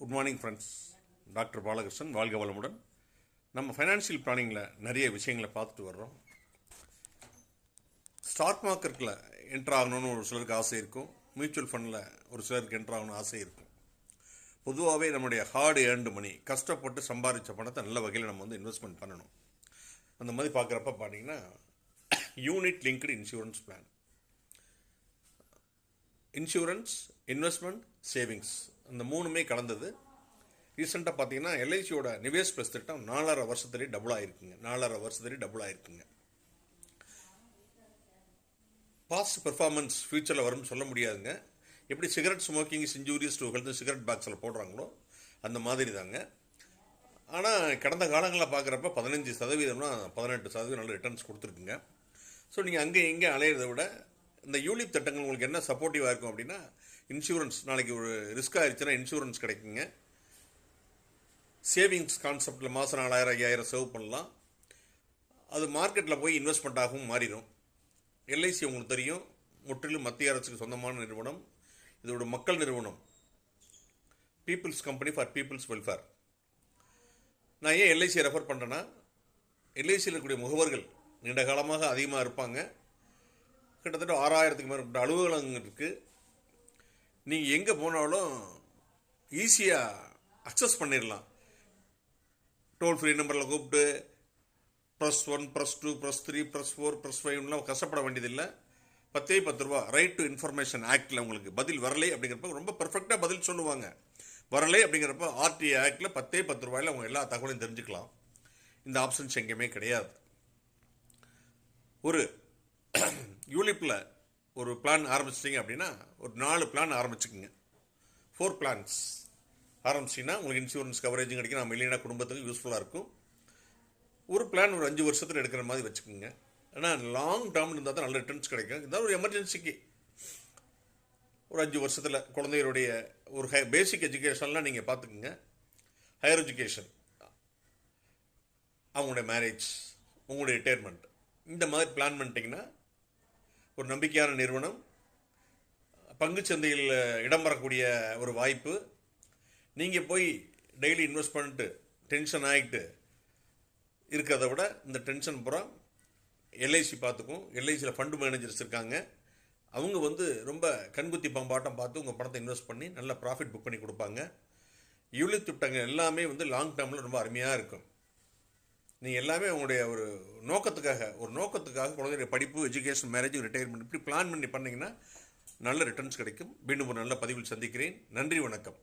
Good morning friends. Doctor Balakrishnan. வாழ்க வளமுடன். நம்ம ஃபைனான்ஷியல் பிளானிங்கில் நிறைய விஷயங்களை பார்த்துட்டு வர்றோம். ஸ்டாக் மார்க்கெட்டில் என்ட்ரு ஆகணும்னு ஒரு சிலருக்கு ஆசை இருக்கும். மியூச்சுவல் ஃபண்டில் ஒரு சிலருக்கு என்ட்ரு ஆகணும்னு ஆசை இருக்கும். பொதுவாகவே நம்முடைய ஹார்டு ஏர்ன்டு மணி, கஷ்டப்பட்டு சம்பாதிச்ச பணத்தை நல்ல வகையில் நம்ம இன்வெஸ்ட்மெண்ட் பண்ணணும். அந்த மாதிரி பார்க்குறப்ப பார்த்தீங்கன்னா unit linked insurance plan, insurance, investment, savings, அந்த மூணுமே கலந்தது. ரீசெண்டாக பார்த்தீங்கன்னா எல்ஐசியோட நிவேஷ் ப்ளஸ் திட்டம் 4.5 வருஷத்துலேயே டபுள் ஆயிருக்குங்க. பாஸ்ட் பெர்ஃபார்மன்ஸ் ஃபியூச்சரில் வரும்னு சொல்ல முடியாதுங்க. எப்படி cigarette smoking injurious to health cigarette பாக்ஸில் போடுறாங்களோ அந்த மாதிரி தாங்க. ஆனால் கடந்த காலங்களில் பார்க்குறப்ப 15%, 18% நல்ல ரிட்டர்ன்ஸ் கொடுத்துருக்குங்க. ஸோ நீங்கள் அங்கே இங்கே அலையிறதை விட இந்த யூலிப் திட்டங்கள் உங்களுக்கு என்ன சப்போர்ட்டிவாக இருக்கும் அப்படின்னா, இன்சூரன்ஸ், நாளைக்கு ஒரு ரிஸ்க் ஆயிடுச்சுன்னா இன்சூரன்ஸ் கிடைக்குங்க. சேவிங்ஸ் கான்செப்டில் மாதம் 4000, 5000 சேவ் பண்ணலாம். அது மார்க்கெட்டில் போய் இன்வெஸ்ட்மெண்ட்டாகவும் மாறிடும். எல்ஐசி உங்களுக்கு தெரியும், முற்றிலும் மத்திய அரசுக்கு சொந்தமான நிறுவனம். இதோட மக்கள் நிறுவனம், peoples company for peoples welfare. நான் ஏன் எல்ஐசியை ரெஃபர் பண்ணுறேன்னா, எல்ஐசியில் இருக்கக்கூடிய முகவர்கள் நீண்ட காலமாக அதிகமாக இருப்பாங்க. கிட்டத்தட்ட 6000க்கு மேற்பட்ட அலுவலகங்கள் இருக்குது. நீங்கள் எங்கே போனாலும் ஈஸியாக அக்சஸ் பண்ணிடலாம். டோல் ஃப்ரீ நம்பரில் கூப்பிட்டு +1, +2, +3, +4, +5லாம் கஷ்டப்பட வேண்டியதில்லை. 10 ரூபா ரைட் டு இன்ஃபர்மேஷன் ஆக்டில் உங்களுக்கு பதில் வரலை அப்படிங்கிறப்ப ரொம்ப பர்ஃபெக்டாக பதில் சொல்லுவாங்க. வரலை அப்படிங்கிறப்ப RTA ஆக்டில் 10 ரூபாயில் அவங்க எல்லா தகவலையும் தெரிஞ்சுக்கலாம். இந்த ஆப்ஷன்ஸ் எங்கேயுமே கிடையாது. ஒரு யூலிப்பில் ஒரு பிளான் ஆரம்பிச்சிட்டிங்க அப்படின்னா ஒரு 4 பிளான் ஆரம்பிச்சுக்குங்க. 4 பிளான்ஸ் ஆரம்பிச்சிங்கன்னா உங்களுக்கு இன்சூரன்ஸ் கவரேஜும் கிடைக்கும். நம்ம இல்லைன்னா குடும்பத்துக்கு யூஸ்ஃபுல்லாக இருக்கும். ஒரு பிளான் ஒரு 5 வருஷத்தில் எடுக்கிற மாதிரி வச்சுக்கோங்க. ஆனால் லாங் டேர்ம் இருந்தால் தான் நல்ல ரிட்டர்ன்ஸ் கிடைக்கும். இருந்தாலும் ஒரு எமர்ஜென்சிக்கு ஒரு 5 வருஷத்தில் குழந்தைகளுடைய ஒரு பேசிக் எஜுகேஷன்லாம் நீங்கள் பார்த்துக்குங்க. ஹையர் எஜுகேஷன், அவங்களுடைய மேரேஜ், உங்களுடைய ரிட்டையர்மெண்ட், இந்த மாதிரி பிளான் பண்ணிட்டீங்கன்னா ஒரு நம்பிக்கையான நிறுவனம், பங்குச்சந்தையில் இடம் பெறக்கூடிய ஒரு வாய்ப்பு. நீங்கள் போய் டெய்லி இன்வெஸ்ட் பண்ணிட்டு டென்ஷன் ஆகிட்டு இருக்கிறத விட இந்த டென்ஷன் பூரா எல்ஐசி பார்த்துக்கும். எல்ஐசியில் ஃபண்டு மேனேஜர்ஸ் இருக்காங்க. அவங்க ரொம்ப கண்குத்தி பாம்பாட்டம் பார்த்து உங்கள் பணத்தை இன்வெஸ்ட் பண்ணி நல்ல ப்ராஃபிட் புக் பண்ணி கொடுப்பாங்க. யூலிப் திட்டங்கள் எல்லாமே லாங் டேர்மில் ரொம்ப அருமையாக இருக்கும். நீங்கள் எல்லாமே உங்களுடைய ஒரு நோக்கத்துக்காக குழந்தைய படிப்பு, எஜுகேஷன், மேரேஜ், ரிட்டையர்மெண்ட் இப்படி பிளான் பண்ணி பண்ணிங்கன்னா நல்ல ரிட்டர்ன்ஸ் கிடைக்கும். மீண்டும் ஒரு நல்ல பதிவில் சந்திக்கிறேன். நன்றி, வணக்கம்.